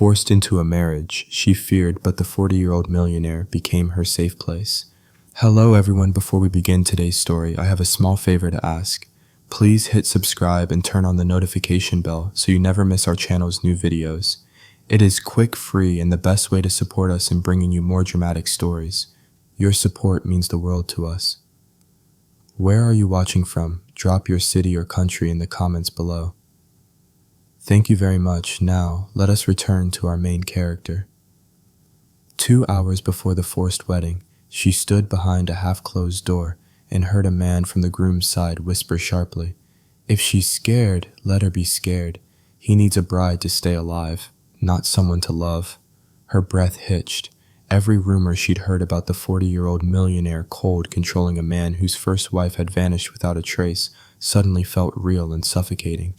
Forced into a marriage she feared, but the 40-year-old millionaire became her safe place. Hello everyone, before we begin today's story, I have a small favor to ask. Please hit subscribe and turn on the notification bell so you never miss our channel's new videos. It is quick, free, and the best way to support us in bringing you more dramatic stories. Your support means the world to us. Where are you watching from? Drop your city or country in the comments below. Thank you very much. Now, let us return to our main character. 2 hours before the forced wedding, she stood behind a half-closed door and heard a man from the groom's side whisper sharply, "If she's scared, let her be scared. He needs a bride to stay alive, not someone to love." Her breath hitched. Every rumor she'd heard about the 40-year-old millionaire cold controlling a man whose first wife had vanished without a trace suddenly felt real and suffocating.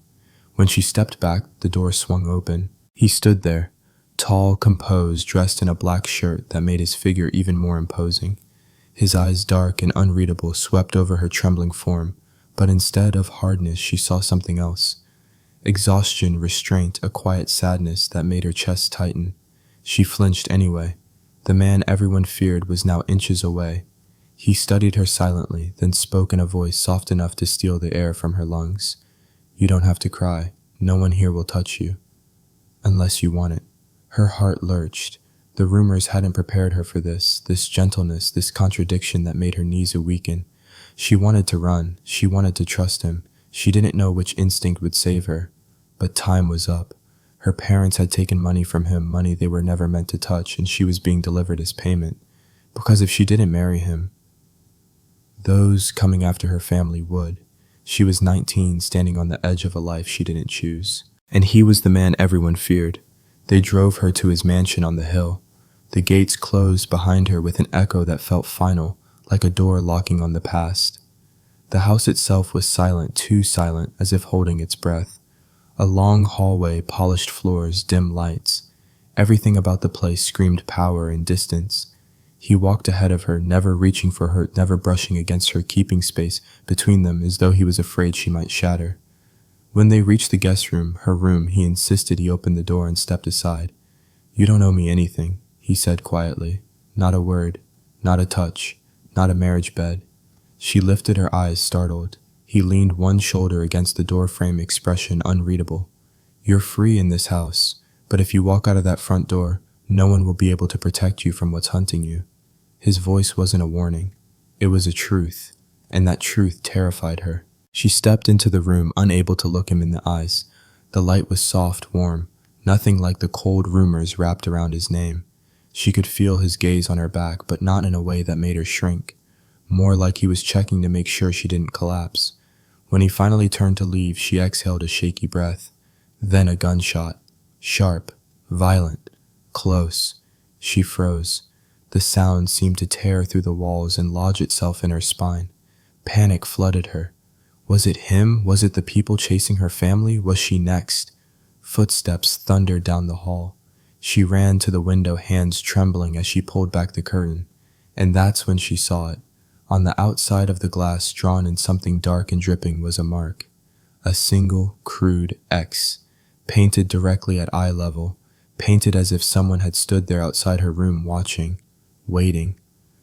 When she stepped back, the door swung open. He stood there, tall, composed, dressed in a black shirt that made his figure even more imposing. His eyes, dark and unreadable, swept over her trembling form, but instead of hardness she saw something else. Exhaustion, restraint, a quiet sadness that made her chest tighten. She flinched anyway. The man everyone feared was now inches away. He studied her silently, then spoke in a voice soft enough to steal the air from her lungs. "You don't have to cry. No one here will touch you. Unless you want it." Her heart lurched. The rumors hadn't prepared her for this gentleness, this contradiction that made her knees weaken. She wanted to run. She wanted to trust him. She didn't know which instinct would save her. But time was up. Her parents had taken money from him, money they were never meant to touch, and she was being delivered as payment. Because if she didn't marry him, those coming after her family would. She was 19, standing on the edge of a life she didn't choose. And he was the man everyone feared. They drove her to his mansion on the hill. The gates closed behind her with an echo that felt final, like a door locking on the past. The house itself was silent, too silent, as if holding its breath. A long hallway, polished floors, dim lights. Everything about the place screamed power and distance. He walked ahead of her, never reaching for her, never brushing against her, keeping space between them as though he was afraid she might shatter. When they reached the guest room, her room, he insisted he opened the door and stepped aside. "You don't owe me anything," he said quietly. "Not a word, not a touch, not a marriage bed." She lifted her eyes, startled. He leaned one shoulder against the doorframe, expression unreadable. "You're free in this house, but if you walk out of that front door, no one will be able to protect you from what's hunting you." His voice wasn't a warning. It was a truth, and that truth terrified her. She stepped into the room, unable to look him in the eyes. The light was soft, warm, nothing like the cold rumors wrapped around his name. She could feel his gaze on her back, but not in a way that made her shrink. More like he was checking to make sure she didn't collapse. When he finally turned to leave, she exhaled a shaky breath. Then a gunshot. Sharp, violent, close. She froze. The sound seemed to tear through the walls and lodge itself in her spine. Panic flooded her. Was it him? Was it the people chasing her family? Was she next? Footsteps thundered down the hall. She ran to the window, hands trembling as she pulled back the curtain. And that's when she saw it. On the outside of the glass, drawn in something dark and dripping, was a mark. A single, crude X, painted directly at eye level, painted as if someone had stood there outside her room watching, waiting.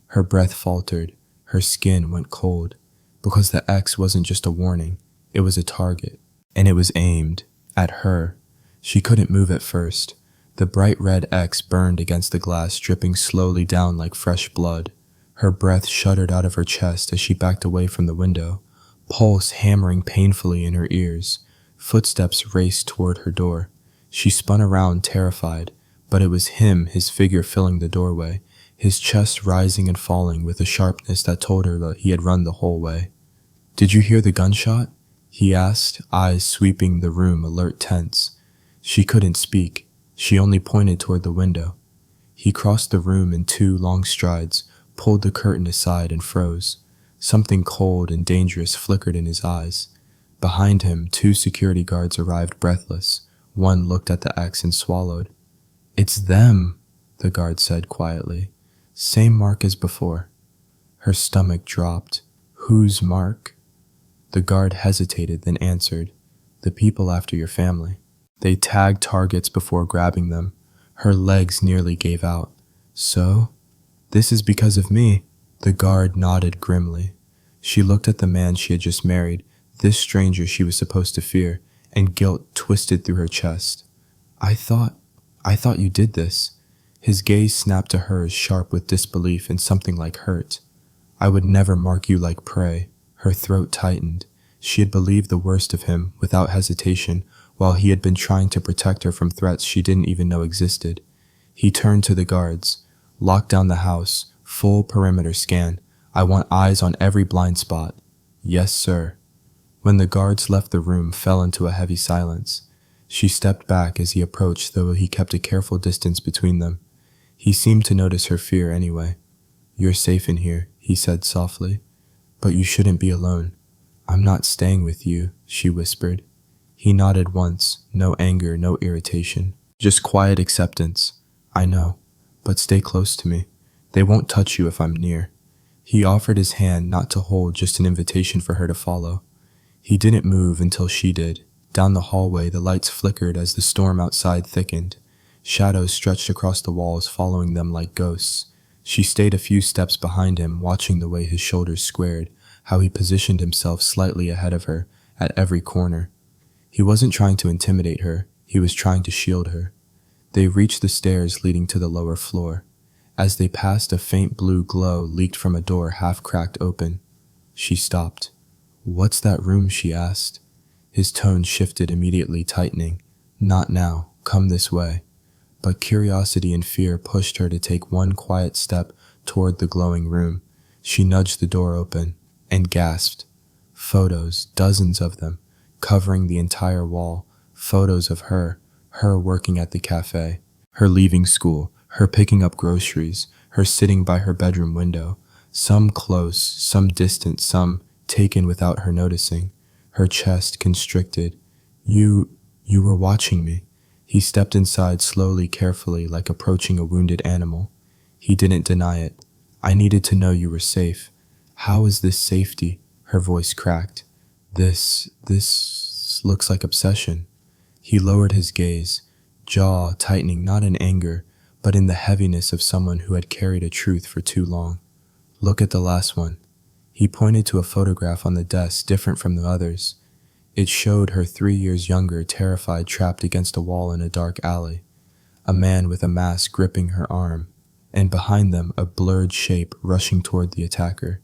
Her breath faltered. Her skin went cold. Because the X wasn't just a warning. It was a target. And it was aimed at her. She couldn't move at first. The bright red X burned against the glass, dripping slowly down like fresh blood. Her breath shuddered out of her chest as she backed away from the window, pulse hammering painfully in her ears. Footsteps raced toward her door. She spun around, terrified, but it was him, his figure filling the doorway, his chest rising and falling with a sharpness that told her that he had run the whole way. "Did you hear the gunshot?" he asked, eyes sweeping the room, alert, tense. She couldn't speak. She only pointed toward the window. He crossed the room in 2 long strides, pulled the curtain aside and froze. Something cold and dangerous flickered in his eyes. Behind him, 2 security guards arrived, breathless. One looked at the X and swallowed. "It's them," the guard said quietly. "Same mark as before." Her stomach dropped. "Whose mark?" The guard hesitated, then answered, "The people after your family. They tagged targets before grabbing them. Her legs nearly gave out. So? This is because of me. The guard nodded grimly. She looked at the man she had just married, this stranger she was supposed to fear, and guilt twisted through her chest. I thought you did this. His gaze snapped to hers, sharp with disbelief and something like hurt. I would never mark you like prey. Her throat tightened. She had believed the worst of him, without hesitation, while he had been trying to protect her from threats she didn't even know existed. He turned to the guards. Lock down the house. Full perimeter scan. I want eyes on every blind spot. Yes, sir. When the guards left, the room fell into a heavy silence. She stepped back as he approached, though he kept a careful distance between them. He seemed to notice her fear anyway. You're safe in here, he said softly. But you shouldn't be alone. I'm not staying with you, she whispered. He nodded once, no anger, no irritation. Just quiet acceptance. I know, but stay close to me. They won't touch you if I'm near. He offered his hand, not to hold, just an invitation for her to follow. He didn't move until she did. Down the hallway, the lights flickered as the storm outside thickened. Shadows stretched across the walls, following them like ghosts. She stayed a few steps behind him, watching the way his shoulders squared, how he positioned himself slightly ahead of her, at every corner. He wasn't trying to intimidate her, he was trying to shield her. They reached the stairs leading to the lower floor. As they passed, a faint blue glow leaked from a door half cracked open. She stopped. What's that room? She asked. His tone shifted, immediately tightening. Not now, come this way. But curiosity and fear pushed her to take one quiet step toward the glowing room. She nudged the door open and gasped. Photos, dozens of them, covering the entire wall. Photos of her working at the cafe, her leaving school, her picking up groceries, her sitting by her bedroom window. Some close, some distant, some taken without her noticing. Her chest constricted. You were watching me. He stepped inside slowly, carefully, like approaching a wounded animal. He didn't deny it. I needed to know you were safe. How is this safety? Her voice cracked. This looks like obsession. He lowered his gaze, jaw tightening not in anger, but in the heaviness of someone who had carried a truth for too long. Look at the last one. He pointed to a photograph on the desk, different from the others. It showed her 3 years younger, terrified, trapped against a wall in a dark alley. A man with a mask gripping her arm, and behind them a blurred shape rushing toward the attacker.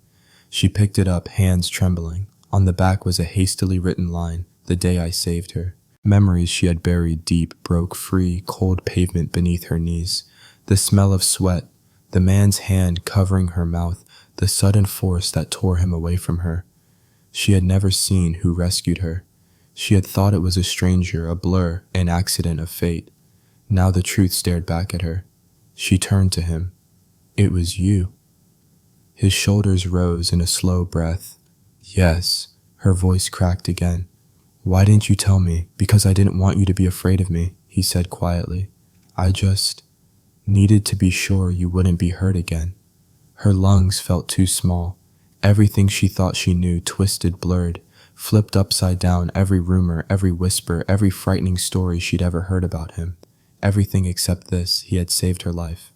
She picked it up, hands trembling. On the back was a hastily written line, "The day I saved her." Memories she had buried deep broke free, cold pavement beneath her knees. The smell of sweat, the man's hand covering her mouth, the sudden force that tore him away from her. She had never seen who rescued her. She had thought it was a stranger, a blur, an accident of fate. Now the truth stared back at her. She turned to him. It was you. His shoulders rose in a slow breath. Yes, her voice cracked again. Why didn't you tell me? Because I didn't want you to be afraid of me, he said quietly. I just needed to be sure you wouldn't be hurt again. Her lungs felt too small. Everything she thought she knew twisted, blurred, flipped upside down, every rumor, every whisper, every frightening story she'd ever heard about him. Everything except this, he had saved her life.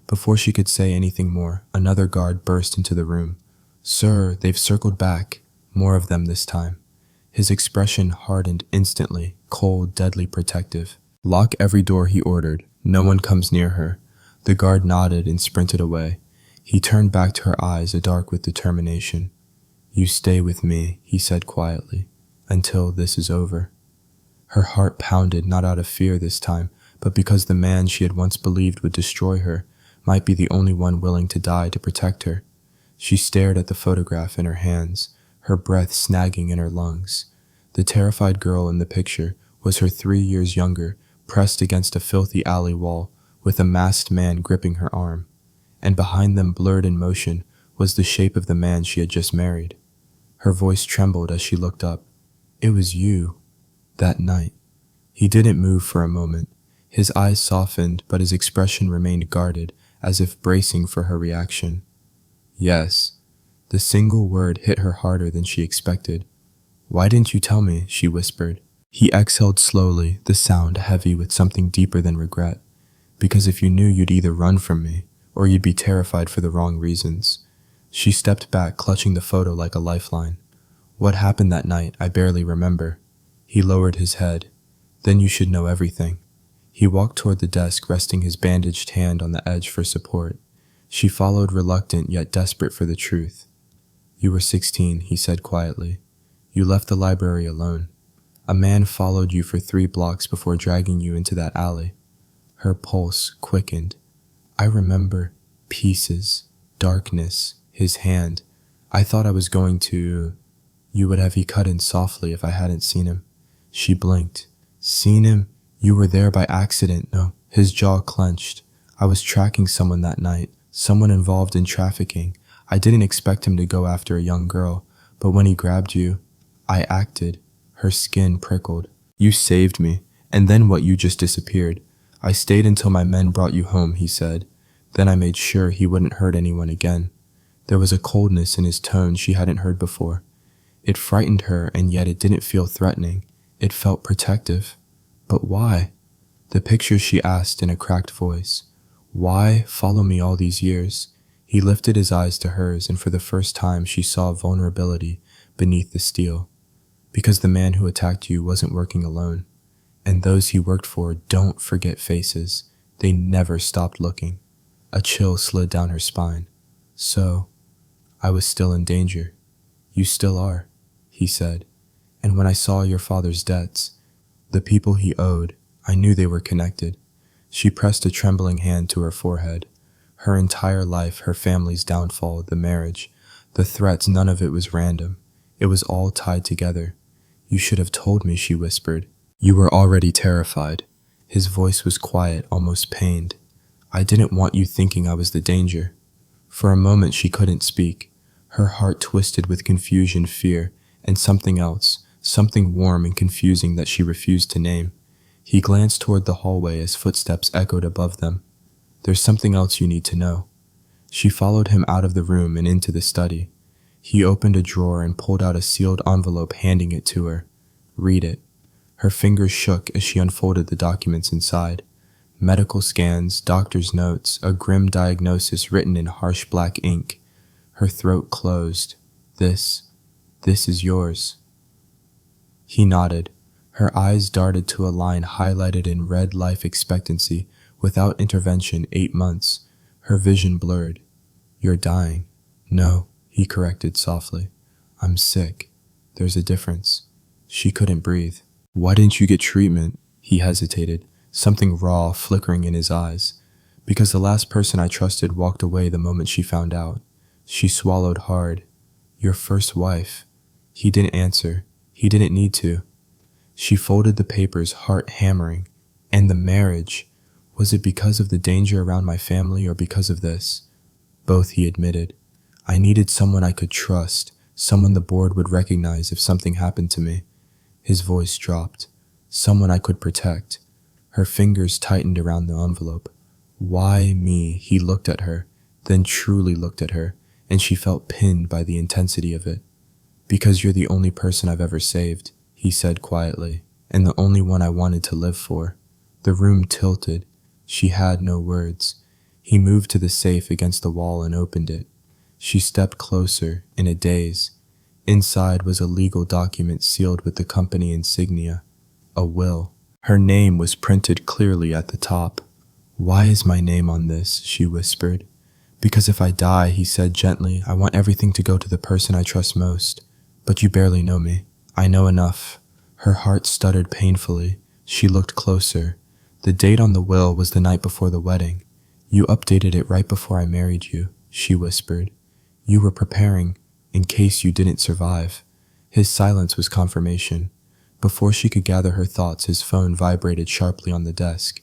Before she could say anything more, another guard burst into the room. Sir, they've circled back. More of them this time. His expression hardened instantly, cold, deadly protective. Lock every door, he ordered. No one comes near her. The guard nodded and sprinted away. He turned back to her eyes, dark with determination. You stay with me, he said quietly, until this is over. Her heart pounded, not out of fear this time, but because the man she had once believed would destroy her might be the only one willing to die to protect her. She stared at the photograph in her hands, her breath snagging in her lungs. The terrified girl in the picture was her 3 years younger, pressed against a filthy alley wall, with a masked man gripping her arm. And behind them, blurred in motion, was the shape of the man she had just married. Her voice trembled as she looked up. It was you, that night. He didn't move for a moment. His eyes softened, but his expression remained guarded, as if bracing for her reaction. Yes. The single word hit her harder than she expected. Why didn't you tell me? She whispered. He exhaled slowly, the sound heavy with something deeper than regret. Because if you knew, you'd either run from me, or you'd be terrified for the wrong reasons. She stepped back, clutching the photo like a lifeline. What happened that night, I barely remember. He lowered his head. Then you should know everything. He walked toward the desk, resting his bandaged hand on the edge for support. She followed, reluctant yet desperate for the truth. You were 16, he said quietly. You left the library alone. A man followed you for 3 blocks before dragging you into that alley. Her pulse quickened. I remember pieces, darkness, his hand. I thought I was going to... You would have, he cut in softly, if I hadn't seen him. She blinked. Seen him? You were there by accident. No. His jaw clenched. I was tracking someone that night, someone involved in trafficking. I didn't expect him to go after a young girl, but when he grabbed you, I acted. Her skin prickled. You saved me, and then what? You just disappeared. I stayed until my men brought you home, he said. Then I made sure he wouldn't hurt anyone again. There was a coldness in his tone she hadn't heard before. It frightened her, and yet it didn't feel threatening. It felt protective. But why? The picture, she asked in a cracked voice. Why follow me all these years? He lifted his eyes to hers, and for the first time she saw vulnerability beneath the steel. Because the man who attacked you wasn't working alone. And those he worked for don't forget faces. They never stopped looking. A chill slid down her spine. So, I was still in danger. You still are, he said. And when I saw your father's debts, the people he owed, I knew they were connected. She pressed a trembling hand to her forehead. Her entire life, her family's downfall, the marriage, the threats, none of it was random. It was all tied together. You should have told me, she whispered. You were already terrified. His voice was quiet, almost pained. I didn't want you thinking I was the danger. For a moment she couldn't speak. Her heart twisted with confusion, fear, and something else, something warm and confusing that she refused to name. He glanced toward the hallway as footsteps echoed above them. There's something else you need to know. She followed him out of the room and into the study. He opened a drawer and pulled out a sealed envelope, handing it to her. Read it. Her fingers shook as she unfolded the documents inside. Medical scans, doctor's notes, a grim diagnosis written in harsh black ink. Her throat closed. This is yours. He nodded. Her eyes darted to a line highlighted in red: life expectancy, without intervention, 8 months. Her vision blurred. You're dying. No, he corrected softly. I'm sick. There's a difference. She couldn't breathe. Why didn't you get treatment? He hesitated, something raw flickering in his eyes. Because the last person I trusted walked away the moment she found out. She swallowed hard. Your first wife. He didn't answer. He didn't need to. She folded the papers, heart hammering. And the marriage. Was it because of the danger around my family or because of this? Both, he admitted. I needed someone I could trust, someone the board would recognize if something happened to me. His voice dropped. Someone I could protect. Her fingers tightened around the envelope. Why me? He looked at her, then truly looked at her, and she felt pinned by the intensity of it. Because you're the only person I've ever saved, he said quietly, and the only one I wanted to live for. The room tilted. She had no words. He moved to the safe against the wall and opened it. She stepped closer, in a daze. Inside was a legal document sealed with the company insignia. A will. Her name was printed clearly at the top. Why is my name on this? She whispered. Because if I die, he said gently, I want everything to go to the person I trust most. But you barely know me. I know enough. Her heart stuttered painfully. She looked closer. The date on the will was the night before the wedding. You updated it right before I married you, she whispered. You were preparing, in case you didn't survive. His silence was confirmation. Before she could gather her thoughts, his phone vibrated sharply on the desk.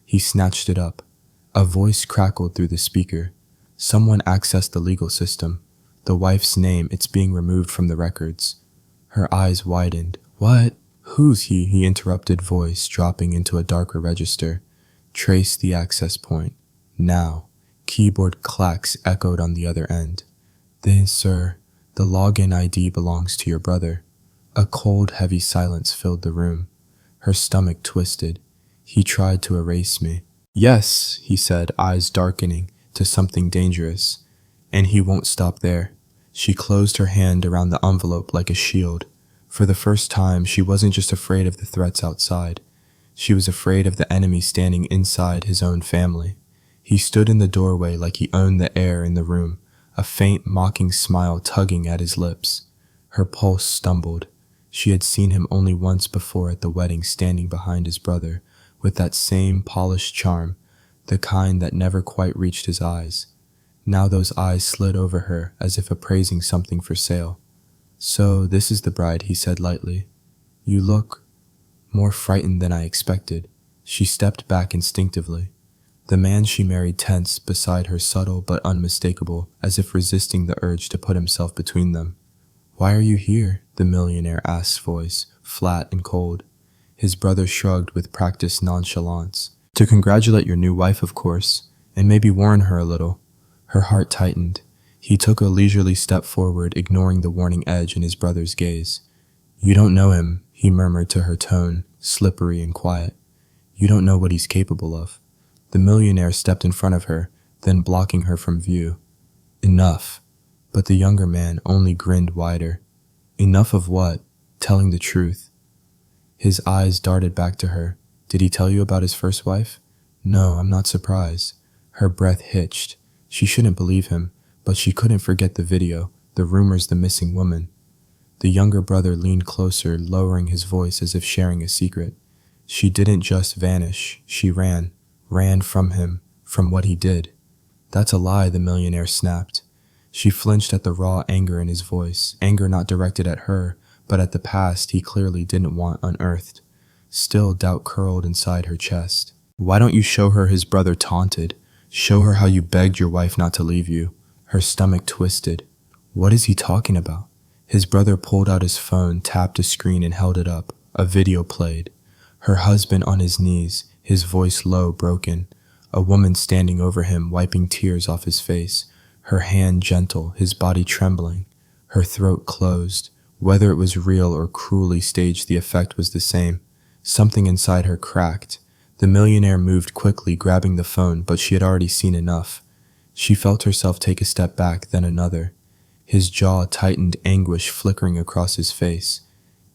He snatched it up. A voice crackled through the speaker. Someone accessed the legal system. The wife's name, it's being removed from the records. Her eyes widened. What? Who's he? He interrupted, voice dropping into a darker register. Trace the access point. Now. Keyboard clacks echoed on the other end. Then, sir, the login ID belongs to your brother. A cold, heavy silence filled the room. Her stomach twisted. He tried to erase me. Yes, he said, eyes darkening to something dangerous. And he won't stop there. She closed her hand around the envelope like a shield. For the first time, she wasn't just afraid of the threats outside. She was afraid of the enemy standing inside his own family. He stood in the doorway like he owned the air in the room, a faint, mocking smile tugging at his lips. Her pulse stumbled. She had seen him only once before at the wedding, standing behind his brother, with that same polished charm, the kind that never quite reached his eyes. Now those eyes slid over her as if appraising something for sale. "So this is the bride," he said lightly. "You look more frightened than I expected." She stepped back instinctively. The man she married tensed beside her, subtle but unmistakable, as if resisting the urge to put himself between them. "Why are you here?" the millionaire asked, voice flat and cold. His brother shrugged with practiced nonchalance. "To congratulate your new wife, of course, and maybe warn her a little." Her heart tightened. He took a leisurely step forward, ignoring the warning edge in his brother's gaze. "You don't know him," he murmured to her, tone slippery and quiet. "You don't know what he's capable of." The millionaire stepped in front of her, then blocking her from view. "Enough." But the younger man only grinned wider. "Enough of what?" "Telling the truth." His eyes darted back to her. "Did he tell you about his first wife?" "No, I'm not surprised." Her breath hitched. She shouldn't believe him, but she couldn't forget the video, the rumors, the missing woman. The younger brother leaned closer, lowering his voice as if sharing a secret. "She didn't just vanish. She ran from him, from what he did." "That's a lie," the millionaire snapped. She flinched at the raw anger in his voice, anger not directed at her, but at the past he clearly didn't want unearthed. Still, doubt curled inside her chest. "Why don't you show her?" his brother taunted. "Show her how you begged your wife not to leave you." Her stomach twisted. What is he talking about? His brother pulled out his phone, tapped a screen and held it up. A video played. Her husband on his knees, his voice low, broken. A woman standing over him, wiping tears off his face. Her hand gentle, his body trembling. Her throat closed. Whether it was real or cruelly staged, the effect was the same. Something inside her cracked. The millionaire moved quickly, grabbing the phone, but she had already seen enough. She felt herself take a step back, then another. His jaw tightened, anguish flickering across his face.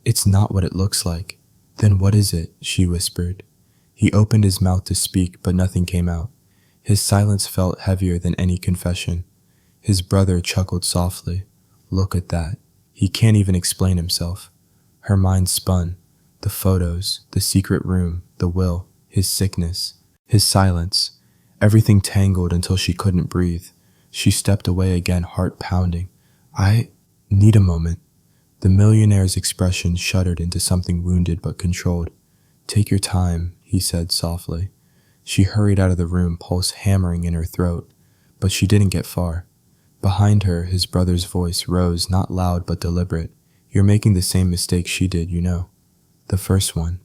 "It's not what it looks like." "Then what is it?" she whispered. He opened his mouth to speak, but nothing came out. His silence felt heavier than any confession. His brother chuckled softly. "Look at that. He can't even explain himself." Her mind spun. The photos, the secret room, the will, his sickness, his silence. Everything tangled until she couldn't breathe. She stepped away again, heart pounding. "I need a moment." The millionaire's expression shuddered into something wounded but controlled. "Take your time," he said softly. She hurried out of the room, pulse hammering in her throat, but she didn't get far. Behind her, his brother's voice rose, not loud but deliberate. "You're making the same mistake she did, you know." "The first one."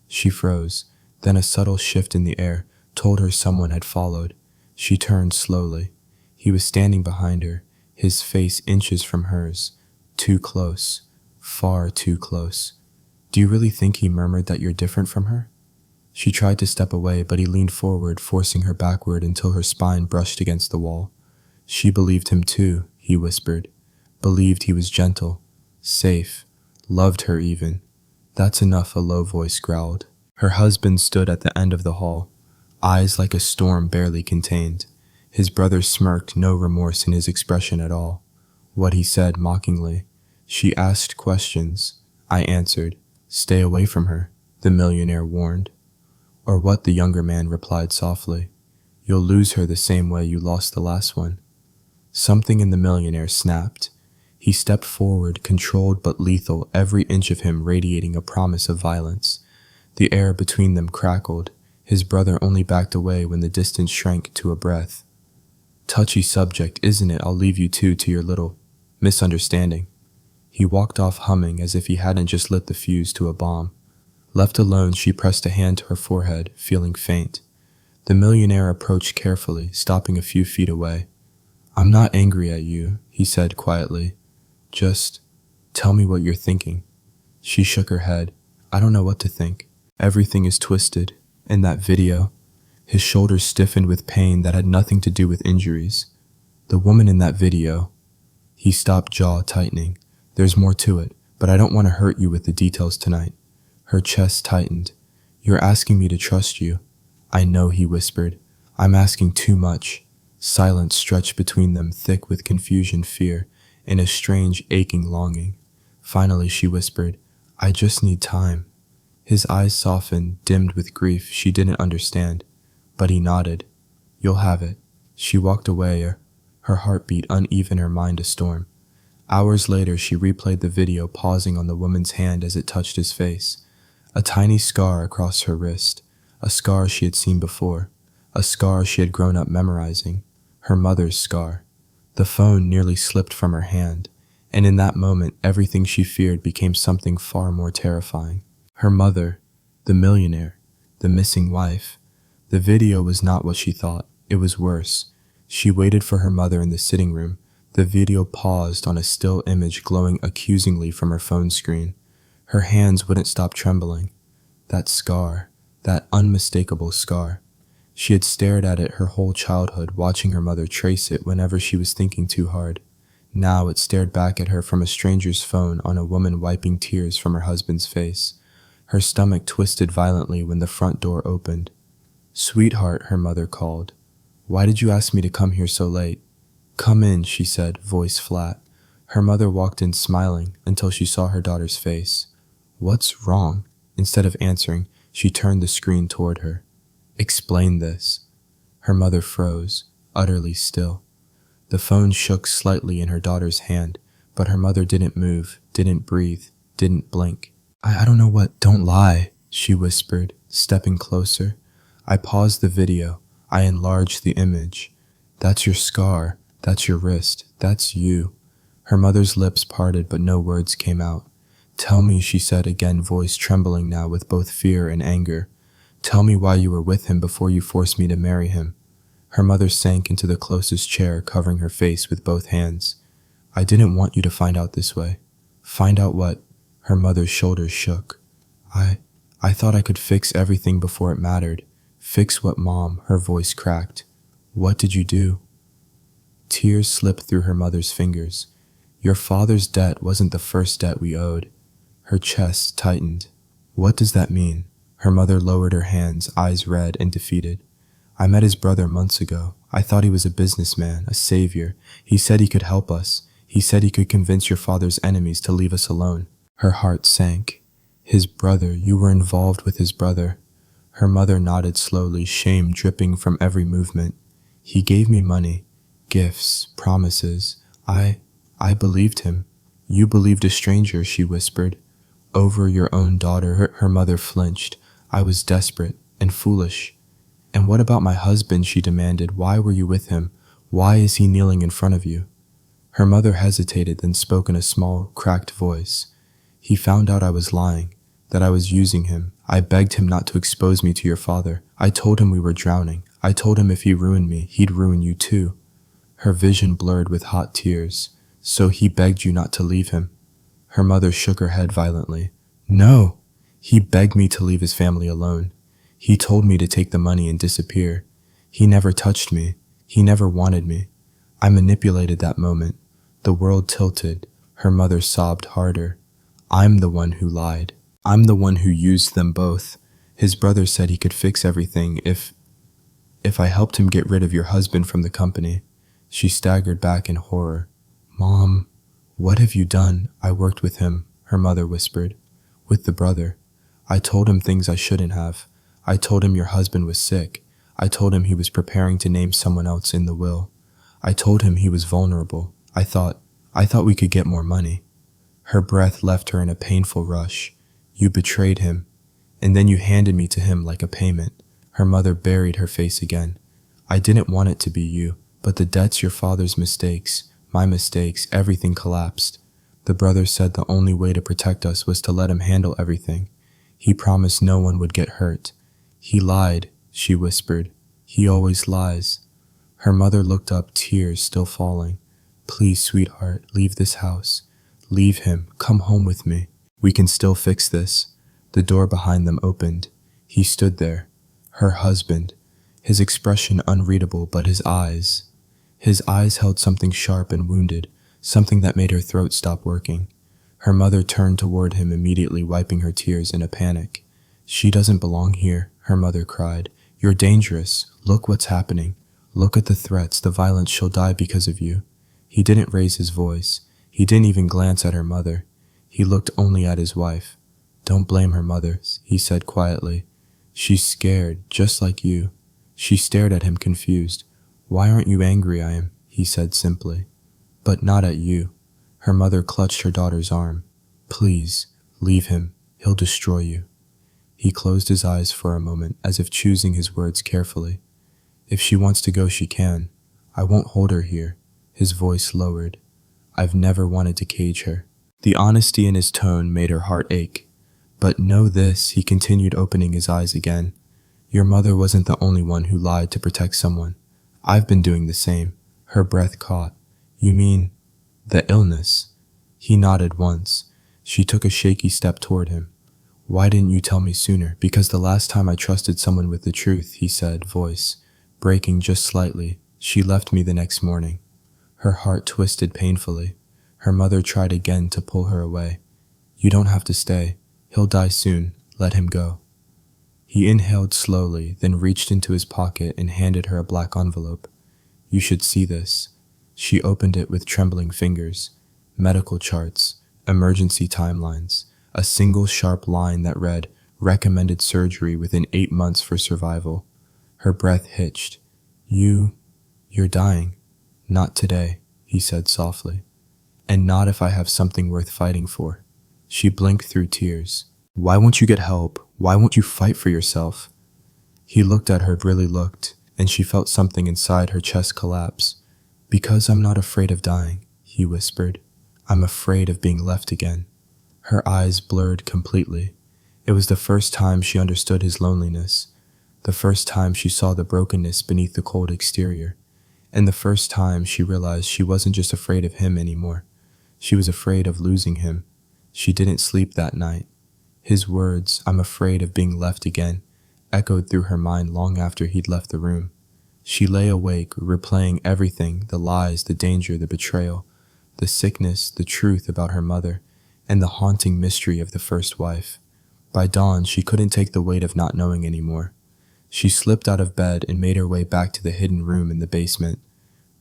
She froze. Then a subtle shift in the air told her someone had followed. She turned slowly. He was standing behind her, his face inches from hers. Too close. Far too close. "Do you really think," he murmured, "that you're different from her?" She tried to step away, but he leaned forward, forcing her backward until her spine brushed against the wall. "She believed him too," he whispered. "Believed he was gentle, safe, loved her even." "That's enough," a low voice growled. Her husband stood at the end of the hall, eyes like a storm barely contained. His brother smirked, no remorse in his expression at all. What he said mockingly. "She asked questions. I answered. Stay away from her," the millionaire warned. "Or what?" the younger man replied softly. "You'll lose her the same way you lost the last one." Something in the millionaire snapped. He stepped forward, controlled but lethal, every inch of him radiating a promise of violence. The air between them crackled. His brother only backed away when the distance shrank to a breath. "Touchy subject, isn't it? I'll leave you two to your little misunderstanding." He walked off humming as if he hadn't just lit the fuse to a bomb. Left alone, she pressed a hand to her forehead, feeling faint. The millionaire approached carefully, stopping a few feet away. "I'm not angry at you," he said quietly. "Just tell me what you're thinking." She shook her head. "I don't know what to think. Everything is twisted. In that video." His shoulders stiffened with pain that had nothing to do with injuries. The woman in that video. He stopped, jaw tightening. There's more to it, but I don't want to hurt you with the details tonight. Her chest tightened. You're asking me to trust you. I know, he whispered. I'm asking too much. Silence stretched between them, thick with confusion, fear, and a strange, aching longing. Finally, she whispered, I just need time. His eyes softened, dimmed with grief she didn't understand, but he nodded. You'll have it. She walked away, her heartbeat uneven, her mind a storm. Hours later, she replayed the video, pausing on the woman's hand as it touched his face. A tiny scar across her wrist, a scar she had seen before, a scar she had grown up memorizing, her mother's scar. The phone nearly slipped from her hand, and in that moment, everything she feared became something far more terrifying. Her mother, the millionaire, the missing wife. The video was not what she thought. It was worse. She waited for her mother in the sitting room. The video paused on a still image glowing accusingly from her phone screen. Her hands wouldn't stop trembling. That scar, that unmistakable scar. She had stared at it her whole childhood, watching her mother trace it whenever she was thinking too hard. Now it stared back at her from a stranger's phone on a woman wiping tears from her husband's face. Her stomach twisted violently when the front door opened. Sweetheart, her mother called. Why did you ask me to come here so late? Come in, she said, voice flat. Her mother walked in smiling until she saw her daughter's face. What's wrong? Instead of answering, she turned the screen toward her. Explain this. Her mother froze, utterly still. The phone shook slightly in her daughter's hand, but her mother didn't move, didn't breathe, didn't blink. I don't know what. Don't lie, she whispered, stepping closer. I paused the video. I enlarged the image. That's your scar. That's your wrist. That's you. Her mother's lips parted, but no words came out. Tell me, she said again, voice trembling now with both fear and anger. Tell me why you were with him before you forced me to marry him. Her mother sank into the closest chair, covering her face with both hands. I didn't want you to find out this way. Find out what? Her mother's shoulders shook. I thought I could fix everything before it mattered. Fix what, Mom? Her voice cracked. What did you do? Tears slipped through her mother's fingers. Your father's debt wasn't the first debt we owed. Her chest tightened. What does that mean? Her mother lowered her hands, eyes red and defeated. I met his brother months ago. I thought he was a businessman, a savior. He said he could help us. He said he could convince your father's enemies to leave us alone. Her heart sank. His brother, you were involved with his brother. Her mother nodded slowly, shame dripping from every movement. He gave me money, gifts, promises. I believed him. You believed a stranger, she whispered. Over your own daughter, her mother flinched. I was desperate and foolish. And what about my husband, she demanded. Why were you with him? Why is he kneeling in front of you? Her mother hesitated, then spoke in a small, cracked voice. He found out I was lying, that I was using him. I begged him not to expose me to your father. I told him we were drowning. I told him if he ruined me, he'd ruin you too. Her vision blurred with hot tears. So he begged you not to leave him. Her mother shook her head violently. No! He begged me to leave his family alone. He told me to take the money and disappear. He never touched me. He never wanted me. I manipulated that moment. The world tilted. Her mother sobbed harder. I'm the one who lied. I'm the one who used them both. His brother said he could fix everything if I helped him get rid of your husband from the company. She staggered back in horror. Mom, what have you done? I worked with him, her mother whispered. With the brother. I told him things I shouldn't have. I told him your husband was sick. I told him he was preparing to name someone else in the will. I told him he was vulnerable. I thought we could get more money. Her breath left her in a painful rush. You betrayed him, and then you handed me to him like a payment. Her mother buried her face again. I didn't want it to be you, but the debt's your father's mistakes, my mistakes, everything collapsed. The brother said the only way to protect us was to let him handle everything. He promised no one would get hurt. He lied, she whispered. He always lies. Her mother looked up, tears still falling. Please, sweetheart, leave this house. Leave him. Come home with me. We can still fix this. The door behind them opened. He stood there. Her husband. his expression unreadable, but his eyes held something sharp and wounded, something that made her throat stop working. Her mother turned toward him, immediately wiping her tears in a panic. "She doesn't belong here," her mother cried. "You're dangerous. Look what's happening. Look at the threats, the violence. She'll die because of you." He didn't raise his voice. He didn't even glance at her mother. He looked only at his wife. "Don't blame her, mother," he said quietly. "She's scared, just like you." She stared at him, confused. "Why aren't you angry I am?" he said simply. "But not at you." Her mother clutched her daughter's arm. "Please, leave him. He'll destroy you." He closed his eyes for a moment, as if choosing his words carefully. "If she wants to go, she can. I won't hold her here." His voice lowered. "I've never wanted to cage her." The honesty in his tone made her heart ache. "But know this," he continued, opening his eyes again. "Your mother wasn't the only one who lied to protect someone. I've been doing the same." Her breath caught. "You mean the illness?" He nodded once. She took a shaky step toward him. "Why didn't you tell me sooner?" "Because the last time I trusted someone with the truth," he said, voice breaking just slightly, "she left me the next morning." Her heart twisted painfully. Her mother tried again to pull her away. "You don't have to stay. He'll die soon. Let him go." He inhaled slowly, then reached into his pocket and handed her a black envelope. "You should see this." She opened it with trembling fingers. Medical charts, emergency timelines, a single sharp line that read, "Recommended surgery within 8 months for survival." Her breath hitched. You're dying." "Not today," he said softly. "And not if I have something worth fighting for." She blinked through tears. "Why won't you get help? Why won't you fight for yourself?" He looked at her, really looked, and she felt something inside her chest collapse. "Because I'm not afraid of dying," he whispered. "I'm afraid of being left again." Her eyes blurred completely. It was the first time she understood his loneliness, the first time she saw the brokenness beneath the cold exterior, and the first time she realized she wasn't just afraid of him anymore. She was afraid of losing him. She didn't sleep that night. His words, "I'm afraid of being left again," echoed through her mind long after he'd left the room. She lay awake, replaying everything, the lies, the danger, the betrayal, the sickness, the truth about her mother, and the haunting mystery of the first wife. By dawn, she couldn't take the weight of not knowing anymore. She slipped out of bed and made her way back to the hidden room in the basement.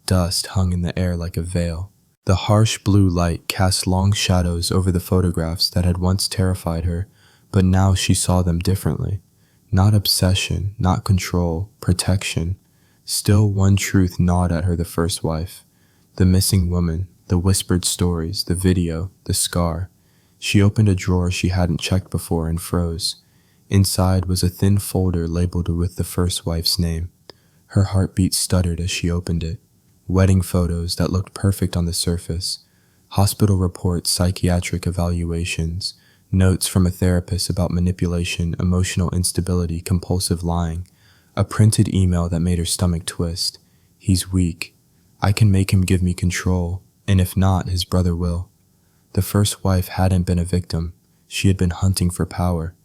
Dust hung in the air like a veil. The harsh blue light cast long shadows over the photographs that had once terrified her, but now she saw them differently. Not obsession, not control, protection. Still one truth gnawed at her, the first wife. The missing woman, the whispered stories, the video, the scar. She opened a drawer she hadn't checked before and froze. Inside was a thin folder labeled with the first wife's name. Her heartbeat stuttered as she opened it. Wedding photos that looked perfect on the surface. Hospital reports, psychiatric evaluations. Notes from a therapist about manipulation, emotional instability, compulsive lying. A printed email that made her stomach twist. "He's weak. I can make him give me control, and if not, his brother will." The first wife hadn't been a victim. She had been hunting for power.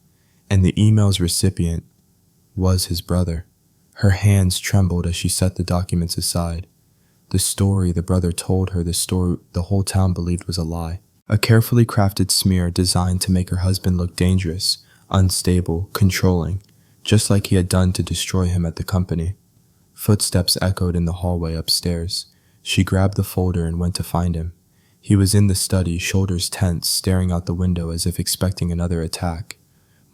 And the email's recipient was his brother. Her hands trembled as she set the documents aside. The story the brother told her, the story the whole town believed was a lie. A carefully crafted smear designed to make her husband look dangerous, unstable, controlling, just like he had done to destroy him at the company. Footsteps echoed in the hallway upstairs. She grabbed the folder and went to find him. He was in the study, shoulders tense, staring out the window as if expecting another attack.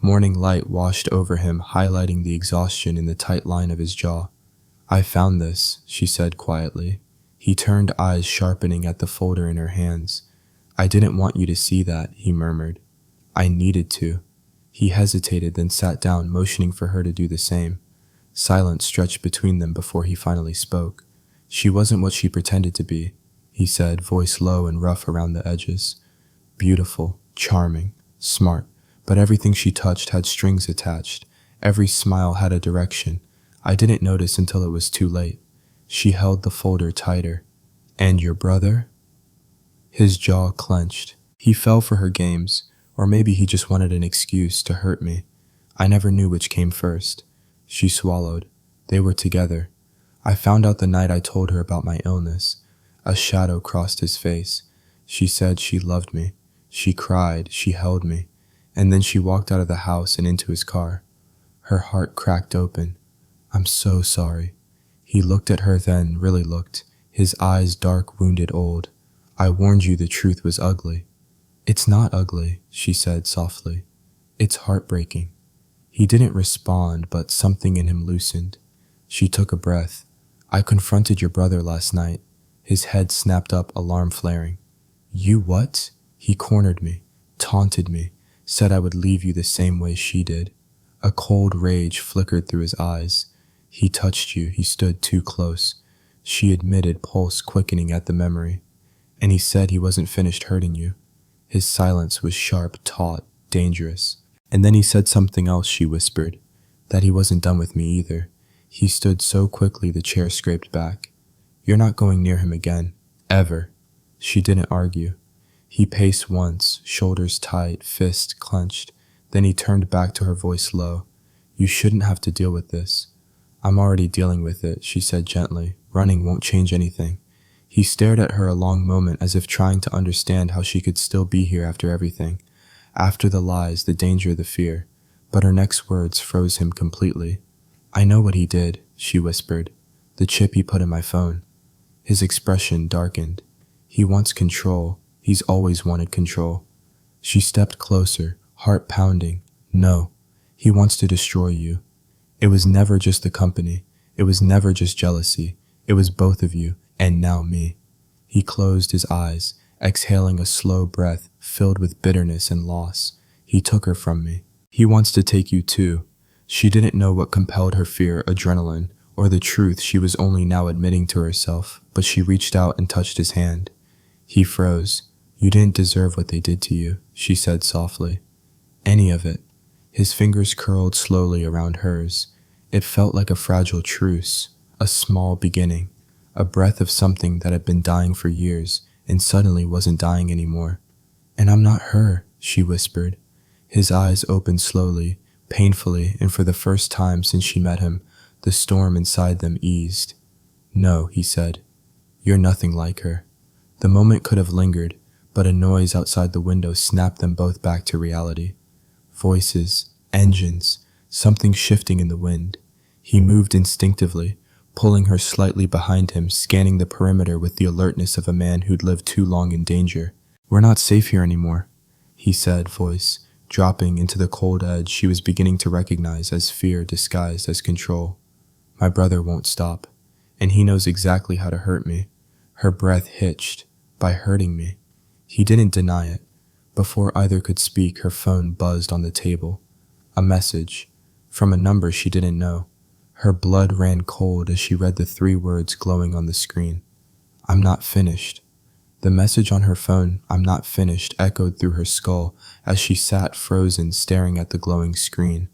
Morning light washed over him, highlighting the exhaustion in the tight line of his jaw. "I found this," she said quietly. He turned, eyes sharpening at the folder in her hands. "I didn't want you to see that," he murmured. "I needed to." He hesitated, then sat down, motioning for her to do the same. Silence stretched between them before he finally spoke. "She wasn't what she pretended to be," he said, voice low and rough around the edges. "Beautiful, charming, smart, but everything she touched had strings attached. Every smile had a direction. I didn't notice until it was too late." She held the folder tighter. "And your brother?" His jaw clenched. "He fell for her games, or maybe he just wanted an excuse to hurt me. I never knew which came first." She swallowed. They were together. I found out the night I told her about my illness. A shadow crossed his face. She said she loved me. She cried, she held me, and then she walked out of the house and into his car. Her heart cracked open. I'm so sorry. He looked at her then, really looked, his eyes dark, wounded, old. I warned you the truth was ugly. It's not ugly, she said softly. It's heartbreaking. He didn't respond, but something in him loosened. She took a breath. I confronted your brother last night. His head snapped up, alarm flaring. You what? He cornered me, taunted me, said I would leave you the same way she did. A cold rage flickered through his eyes. He touched you, he stood too close. She admitted, pulse quickening at the memory. And he said he wasn't finished hurting you. His silence was sharp, taut, dangerous. And then he said something else, she whispered, that he wasn't done with me either. He stood so quickly the chair scraped back. You're not going near him again. Ever. She didn't argue. He paced once, shoulders tight, fist clenched. Then he turned back to her, voice low. You shouldn't have to deal with this. I'm already dealing with it, she said gently. Running won't change anything. He stared at her a long moment as if trying to understand how she could still be here after everything. After the lies, the danger, the fear. But her next words froze him completely. I know what he did, she whispered. The chip he put in my phone. His expression darkened. He wants control. He's always wanted control. She stepped closer, heart pounding. No, he wants to destroy you. It was never just the company. It was never just jealousy. It was both of you, and now me. He closed his eyes, exhaling a slow breath filled with bitterness and loss. He took her from me. He wants to take you too. She didn't know what compelled her fear, adrenaline, or the truth she was only now admitting to herself, but she reached out and touched his hand. He froze. You didn't deserve what they did to you, she said softly. Any of it. His fingers curled slowly around hers. It felt like a fragile truce, a small beginning, a breath of something that had been dying for years and suddenly wasn't dying anymore. And I'm not her, she whispered. His eyes opened slowly, painfully, and for the first time since she met him, the storm inside them eased. No, he said. You're nothing like her. The moment could have lingered, but a noise outside the window snapped them both back to reality. Voices, engines, something shifting in the wind. He moved instinctively, pulling her slightly behind him, scanning the perimeter with the alertness of a man who'd lived too long in danger. We're not safe here anymore, he said, voice dropping into the cold edge she was beginning to recognize as fear disguised as control. My brother won't stop, and he knows exactly how to hurt me. Her breath hitched, by hurting me. He didn't deny it. Before either could speak, her phone buzzed on the table. A message, from a number she didn't know. Her blood ran cold as she read the 3 words glowing on the screen. I'm not finished. The message on her phone, I'm not finished, echoed through her skull as she sat frozen staring at the glowing screen.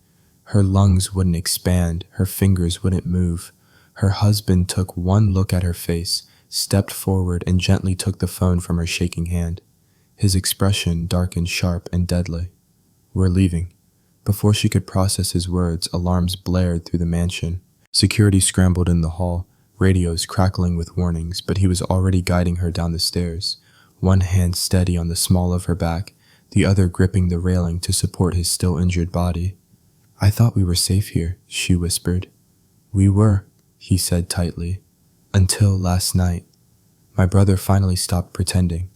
Her lungs wouldn't expand, her fingers wouldn't move. Her husband took one look at her face, stepped forward and gently took the phone from her shaking hand. His expression darkened sharp and deadly. We're leaving. Before she could process his words, alarms blared through the mansion. Security scrambled in the hall, radios crackling with warnings, but he was already guiding her down the stairs, one hand steady on the small of her back, the other gripping the railing to support his still injured body. I thought we were safe here, she whispered. We were, he said tightly. Until last night. My brother finally stopped pretending.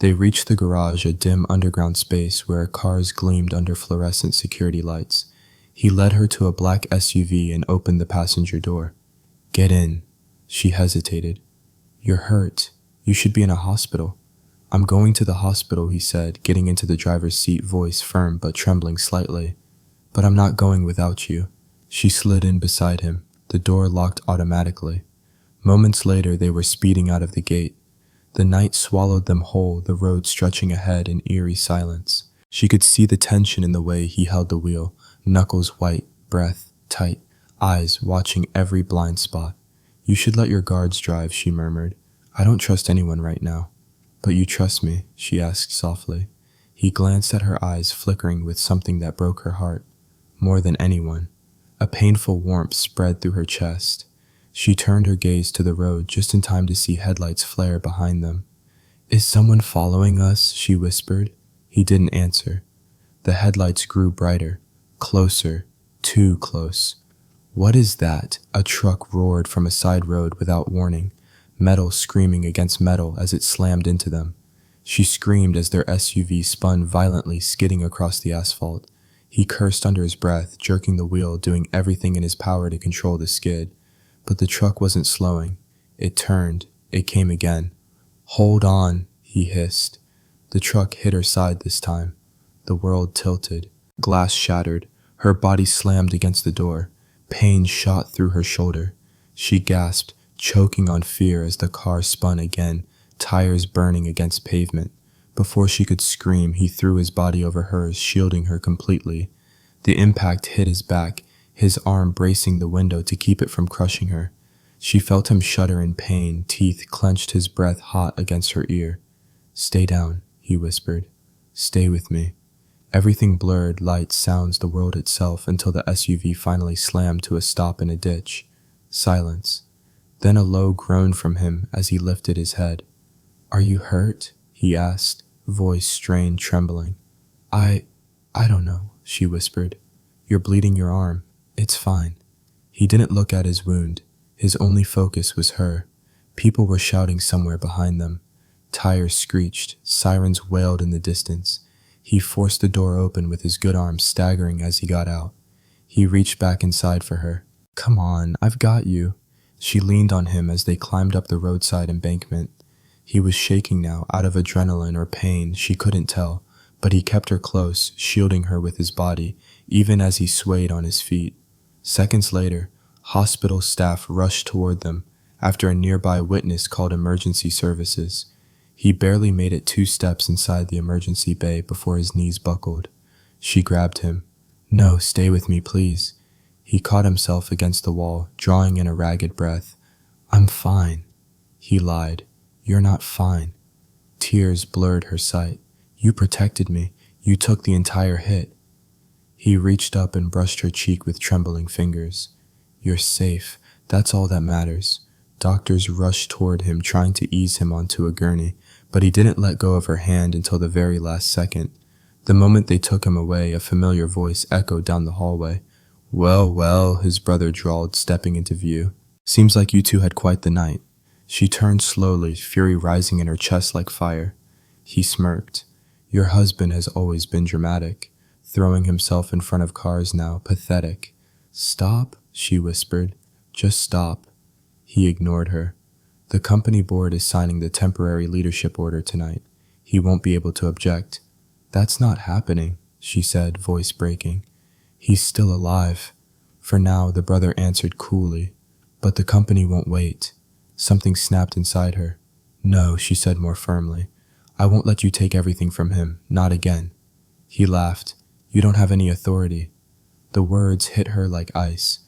They reached the garage, a dim underground space where cars gleamed under fluorescent security lights. He led her to a black SUV and opened the passenger door. Get in. She hesitated. You're hurt. You should be in a hospital. I'm going to the hospital, he said, getting into the driver's seat, voice firm but trembling slightly. But I'm not going without you. She slid in beside him. The door locked automatically. Moments later, they were speeding out of the gate. The night swallowed them whole, the road stretching ahead in eerie silence. She could see the tension in the way he held the wheel, knuckles white, breath tight, eyes watching every blind spot. You should let your guards drive, she murmured. I don't trust anyone right now. But you trust me, she asked softly. He glanced at her eyes flickering with something that broke her heart. More than anyone. A painful warmth spread through her chest. She turned her gaze to the road just in time to see headlights flare behind them. "Is someone following us?" she whispered. He didn't answer. The headlights grew brighter, closer, too close. "What is that?" A truck roared from a side road without warning, metal screaming against metal as it slammed into them. She screamed as their SUV spun violently, skidding across the asphalt. He cursed under his breath, jerking the wheel, doing everything in his power to control the skid. But the truck wasn't slowing. It turned. It came again. "Hold on," he hissed. The truck hit her side this time. The world tilted. Glass shattered. Her body slammed against the door. Pain shot through her shoulder. She gasped, choking on fear as the car spun again, tires burning against pavement. Before she could scream, he threw his body over hers, shielding her completely. The impact hit his back, his arm bracing the window to keep it from crushing her. She felt him shudder in pain, teeth clenched, his breath hot against her ear. "Stay down," he whispered. "Stay with me." Everything blurred, lights, sounds, the world itself, until the SUV finally slammed to a stop in a ditch. Silence. Then a low groan from him as he lifted his head. "Are you hurt?" he asked, voice strained, trembling. I don't know," she whispered. "You're bleeding your arm. It's fine." He didn't look at his wound. His only focus was her. People were shouting somewhere behind them. Tires screeched, sirens wailed in the distance. He forced the door open with his good arm, staggering as he got out. He reached back inside for her. "Come on, I've got you." She leaned on him as they climbed up the roadside embankment. He was shaking now, out of adrenaline or pain, she couldn't tell, but he kept her close, shielding her with his body, even as he swayed on his feet. Seconds later, hospital staff rushed toward them after a nearby witness called emergency services. He barely made it 2 steps inside the emergency bay before his knees buckled. She grabbed him. "No, stay with me, please." He caught himself against the wall, drawing in a ragged breath. "I'm fine." He lied. "You're not fine." Tears blurred her sight. "You protected me. You took the entire hit." He reached up and brushed her cheek with trembling fingers. "You're safe. That's all that matters." Doctors rushed toward him, trying to ease him onto a gurney, but he didn't let go of her hand until the very last second. The moment they took him away, a familiar voice echoed down the hallway. "Well, well," his brother drawled, stepping into view. "Seems like you two had quite the night." She turned slowly, fury rising in her chest like fire. He smirked. "Your husband has always been dramatic, throwing himself in front of cars now, pathetic." "Stop," she whispered. "Just stop." He ignored her. "The company board is signing the temporary leadership order tonight. He won't be able to object." "That's not happening," she said, voice breaking. "He's still alive." For now, the brother answered coolly. "But the company won't wait." Something snapped inside her. "No," she said more firmly. "I won't let you take everything from him. Not again." He laughed. "You don't have any authority." The words hit her like ice,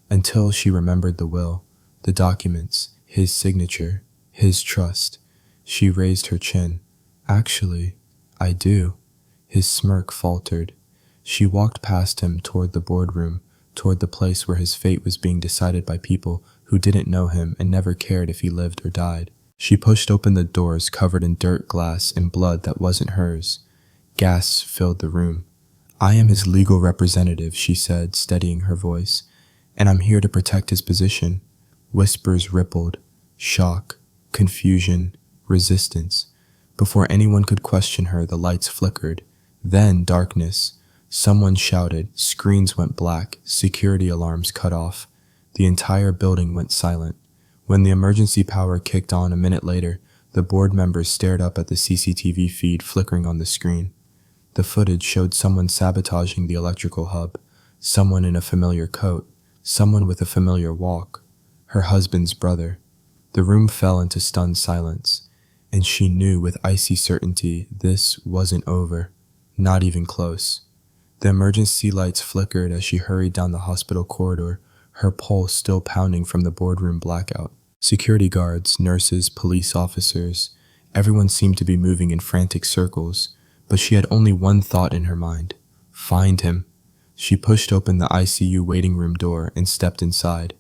until she remembered the will, the documents, his signature, his trust. She raised her chin. "Actually, I do." His smirk faltered. She walked past him toward the boardroom, toward the place where his fate was being decided by people who didn't know him and never cared if he lived or died. She pushed open the doors covered in dirt, glass, and blood that wasn't hers. Gasps filled the room. "I am his legal representative," she said, steadying her voice, "and I'm here to protect his position." Whispers rippled. Shock, confusion, resistance. Before anyone could question her, the lights flickered. Then darkness. Someone shouted, screens went black, security alarms cut off. The entire building went silent. When the emergency power kicked on a minute later, the board members stared up at the CCTV feed flickering on the screen. The footage showed someone sabotaging the electrical hub, someone in a familiar coat, someone with a familiar walk, her husband's brother. The room fell into stunned silence, and she knew with icy certainty this wasn't over, not even close. The emergency lights flickered as she hurried down the hospital corridor, her pulse still pounding from the boardroom blackout. Security guards, nurses, police officers, everyone seemed to be moving in frantic circles, but she had only one thought in her mind: find him. She pushed open the ICU waiting room door and stepped inside.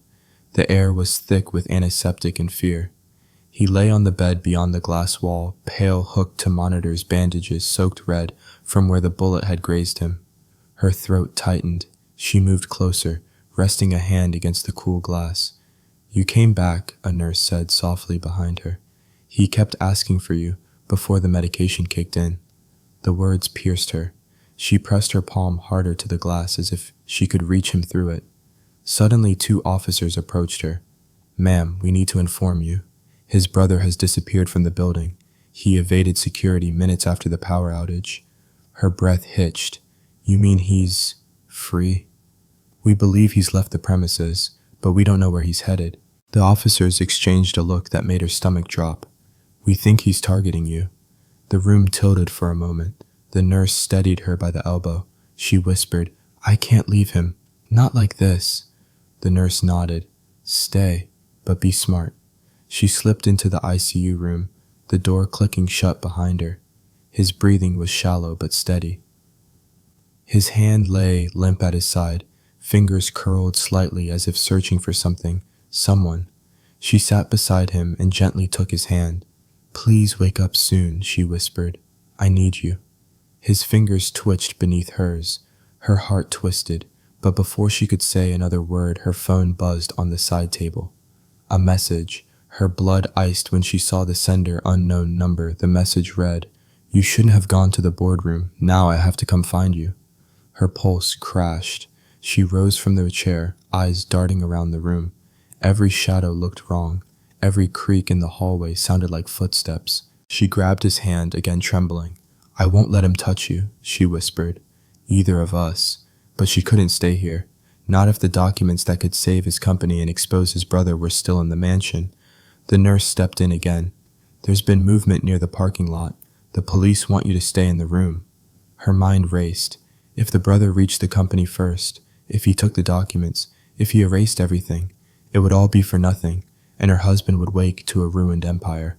The air was thick with antiseptic and fear. He lay on the bed beyond the glass wall, pale hooked to monitors, bandages soaked red from where the bullet had grazed him. Her throat tightened. She moved closer, resting a hand against the cool glass. "You came back," a nurse said softly behind her. "He kept asking for you before the medication kicked in." The words pierced her. She pressed her palm harder to the glass as if she could reach him through it. Suddenly, 2 officers approached her. "Ma'am, we need to inform you. His brother has disappeared from the building. He evaded security minutes after the power outage." Her breath hitched. "You mean he's free?" "We believe he's left the premises, but we don't know where he's headed." The officers exchanged a look that made her stomach drop. "We think he's targeting you." The room tilted for a moment. The nurse steadied her by the elbow. She whispered, "I can't leave him. Not like this." The nurse nodded. "Stay, but be smart." She slipped into the ICU room, the door clicking shut behind her. His breathing was shallow but steady. His hand lay limp at his side, fingers curled slightly as if searching for something, someone. She sat beside him and gently took his hand. "Please wake up soon," she whispered. "I need you." His fingers twitched beneath hers. Her heart twisted, but before she could say another word, her phone buzzed on the side table. A message. Her blood iced when she saw the sender unknown number. The message read, "You shouldn't have gone to the boardroom. Now I have to come find you." Her pulse crashed. She rose from the chair, eyes darting around the room. Every shadow looked wrong. Every creak in the hallway sounded like footsteps. She grabbed his hand, again trembling. "I won't let him touch you," she whispered. "Either of us." But she couldn't stay here. Not if the documents that could save his company and expose his brother were still in the mansion. The nurse stepped in again. "There's been movement near the parking lot. The police want you to stay in the room." Her mind raced. If the brother reached the company first, if he took the documents, if he erased everything, it would all be for nothing, and her husband would wake to a ruined empire.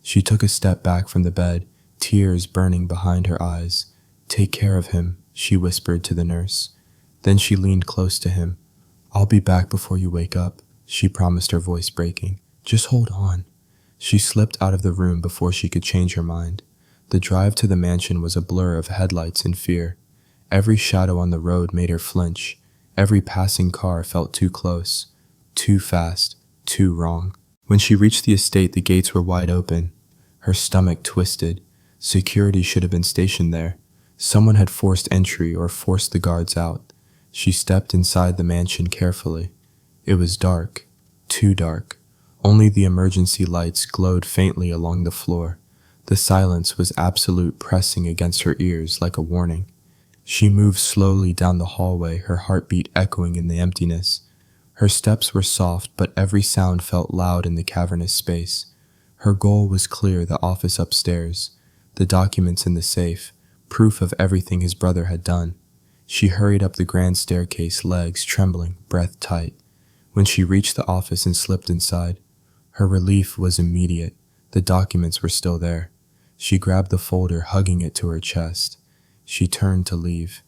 She took a step back from the bed, tears burning behind her eyes. "Take care of him," she whispered to the nurse. Then she leaned close to him. "I'll be back before you wake up," she promised, her voice breaking. "Just hold on." She slipped out of the room before she could change her mind. The drive to the mansion was a blur of headlights and fear. Every shadow on the road made her flinch. Every passing car felt too close, too fast, too wrong. When she reached the estate, the gates were wide open. Her stomach twisted. Security should have been stationed there. Someone had forced entry or forced the guards out. She stepped inside the mansion carefully. It was dark, too dark. Only the emergency lights glowed faintly along the floor. The silence was absolute, pressing against her ears like a warning. She moved slowly down the hallway, her heartbeat echoing in the emptiness. Her steps were soft, but every sound felt loud in the cavernous space. Her goal was clear: the office upstairs, the documents in the safe, proof of everything his brother had done. She hurried up the grand staircase, legs trembling, breath tight. When she reached the office and slipped inside, her relief was immediate. The documents were still there. She grabbed the folder, hugging it to her chest. She turned to leave,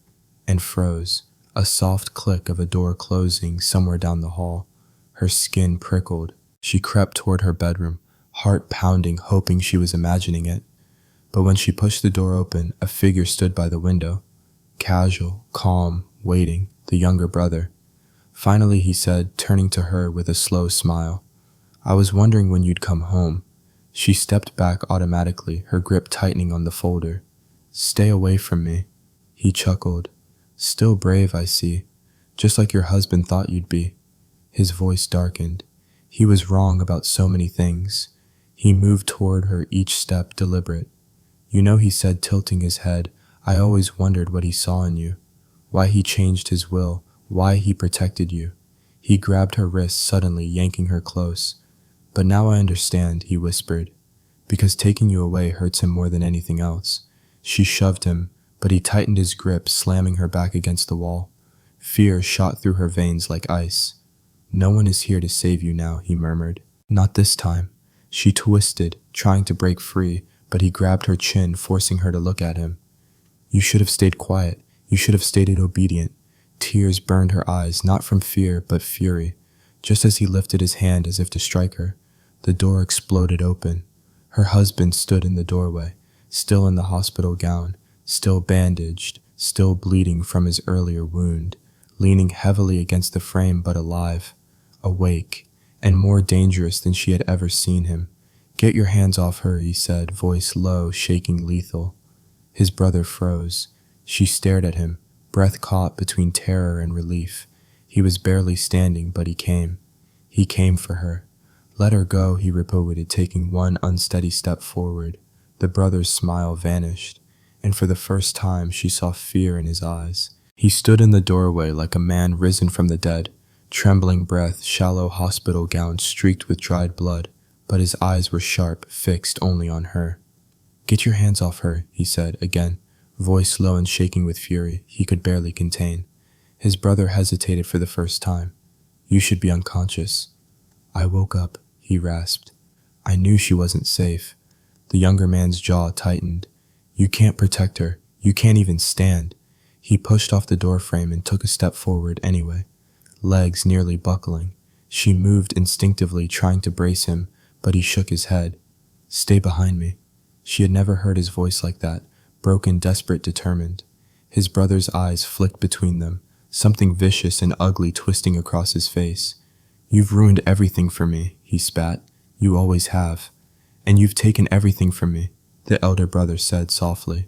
and froze. A soft click of a door closing somewhere down the hall. Her skin prickled. She crept toward her bedroom, heart pounding, hoping she was imagining it. But when she pushed the door open, a figure stood by the window. Casual, calm, waiting, the younger brother. Finally he said, turning to her with a slow smile, "I was wondering when you'd come home." She stepped back automatically, her grip tightening on the folder. "Stay away from me." He chuckled. "Still brave, I see. Just like your husband thought you'd be." His voice darkened. He was wrong about so many things. He moved toward her, each step deliberate. "You know," he said, tilting his head, "I always wondered what he saw in you. Why he changed his will, why he protected you." He grabbed her wrist suddenly, yanking her close. "But now I understand," he whispered, "because taking you away hurts him more than anything else." She shoved him, but he tightened his grip, slamming her back against the wall. Fear shot through her veins like ice. "No one is here to save you now," he murmured. "Not this time." She twisted, trying to break free, but he grabbed her chin, forcing her to look at him. "You should have stayed quiet. You should have stayed obedient. Tears burned her eyes, not from fear, but fury. Just as he lifted his hand as if to strike her, the door exploded open. Her husband stood in the doorway, still in the hospital gown, still bandaged, still bleeding from his earlier wound, leaning heavily against the frame but alive, awake, and more dangerous than she had ever seen him. "Get your hands off her," he said, voice low, shaking lethal. His brother froze. She stared at him, breath caught between terror and relief. He was barely standing, but he came. He came for her. "Let her go," he repeated, taking one unsteady step forward. The brother's smile vanished, and for the first time she saw fear in his eyes. He stood in the doorway like a man risen from the dead, trembling breath, shallow hospital gown streaked with dried blood, but his eyes were sharp, fixed only on her. "Get your hands off her," he said again, voice low and shaking with fury he could barely contain. His brother hesitated for the first time. "You should be unconscious." "I woke up," he rasped. "I knew she wasn't safe." The younger man's jaw tightened. "You can't protect her. You can't even stand." He pushed off the doorframe and took a step forward anyway, legs nearly buckling. She moved instinctively, trying to brace him, but he shook his head. "Stay behind me." She had never heard his voice like that, broken, desperate, determined. His brother's eyes flicked between them, something vicious and ugly twisting across his face. "You've ruined everything for me," he spat. "You always have. And you've taken everything from me," the elder brother said softly.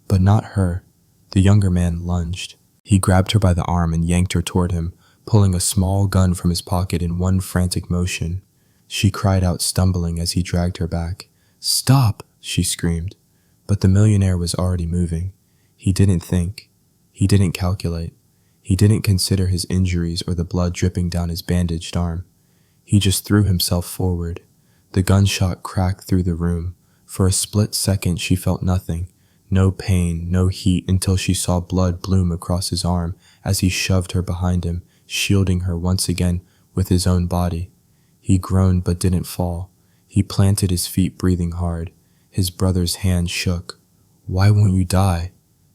"But not her." The younger man lunged. He grabbed her by the arm and yanked her toward him, pulling a small gun from his pocket in one frantic motion. She cried out, stumbling as he dragged her back. "Stop!" she screamed. But the millionaire was already moving. He didn't think. He didn't calculate. He didn't consider his injuries or the blood dripping down his bandaged arm. He just threw himself forward. The gunshot cracked through the room. For a split second she felt nothing. No pain, no heat, until she saw blood bloom across his arm as he shoved her behind him, shielding her once again with his own body. He groaned but didn't fall. He planted his feet, breathing hard. His brother's hand shook. "Why won't you die?"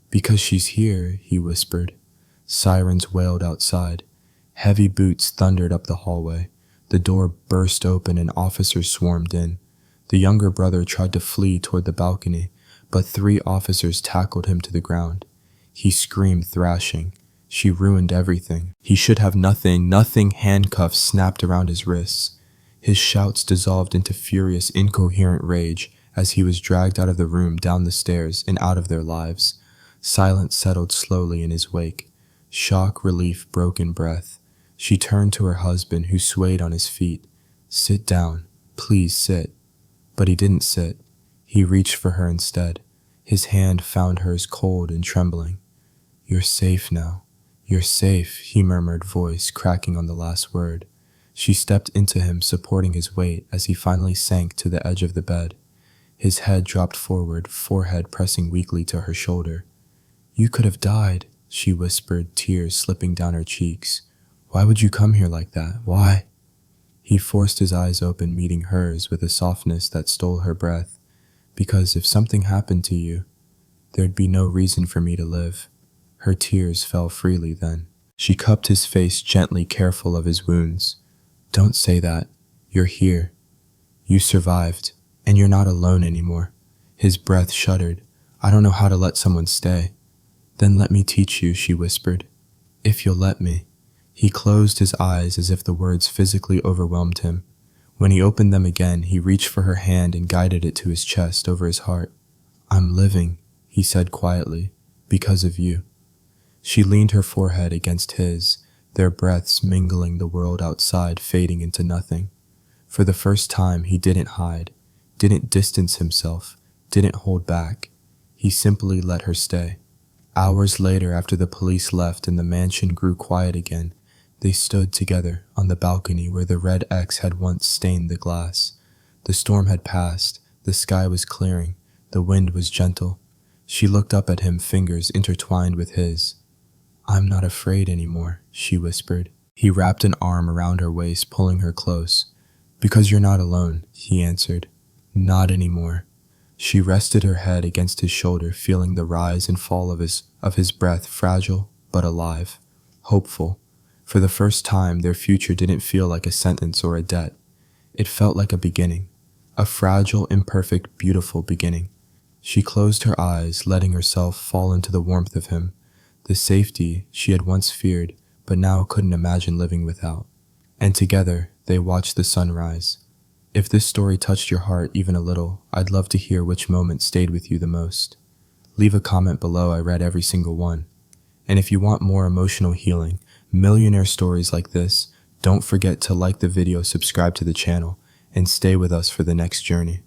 "Because she's here," he whispered. Sirens wailed outside. Heavy boots thundered up the hallway. The door burst open and officers swarmed in. The younger brother tried to flee toward the balcony, but 3 officers tackled him to the ground. He screamed, thrashing. She ruined everything. He should have nothing. Handcuffs snapped around his wrists. His shouts dissolved into furious, incoherent rage as he was dragged out of the room, down the stairs, and out of their lives. Silence settled slowly in his wake. Shock, relief, broken breath. She turned to her husband, who swayed on his feet. "Sit down. Please sit." But he didn't sit. He reached for her instead. His hand found hers, cold and trembling. "You're safe now. You're safe," he murmured, voice cracking on the last word. She stepped into him, supporting his weight as he finally sank to the edge of the bed. His head dropped forward, forehead pressing weakly to her shoulder. "You could have died," she whispered, tears slipping down her cheeks. "Why would you come here like that? Why?" He forced his eyes open, meeting hers with a softness that stole her breath. "Because if something happened to you, there'd be no reason for me to live." Her tears fell freely then. She cupped his face gently, careful of his wounds. "Don't say that. You're here. You survived, and you're not alone anymore." His breath shuddered. "I don't know how to let someone stay." "Then let me teach you," she whispered. "If you'll let me." He closed his eyes as if the words physically overwhelmed him. When he opened them again, he reached for her hand and guided it to his chest, over his heart. "I'm living," he said quietly, "because of you." She leaned her forehead against his, their breaths mingling, the world outside fading into nothing. For the first time, he didn't hide, didn't distance himself, didn't hold back. He simply let her stay. Hours later, after the police left and the mansion grew quiet again, they stood together on the balcony where the red X had once stained the glass. The storm had passed, the sky was clearing, the wind was gentle. She looked up at him, fingers intertwined with his. "I'm not afraid anymore," she whispered. He wrapped an arm around her waist, pulling her close. "Because you're not alone," he answered. "Not anymore." She rested her head against his shoulder, feeling the rise and fall of his breath, fragile but alive. hopeful. For the first time, their future didn't feel like a sentence or a debt. It felt like a beginning, a fragile, imperfect, beautiful beginning. She closed her eyes, letting herself fall into the warmth of him, the safety she had once feared but now couldn't imagine living without. And together, they watched the sun rise. If this story touched your heart even a little, I'd love to hear which moment stayed with you the most. Leave a comment below, I read every single one. And if you want more emotional healing, millionaire stories like this, don't forget to like the video, subscribe to the channel, and stay with us for the next journey.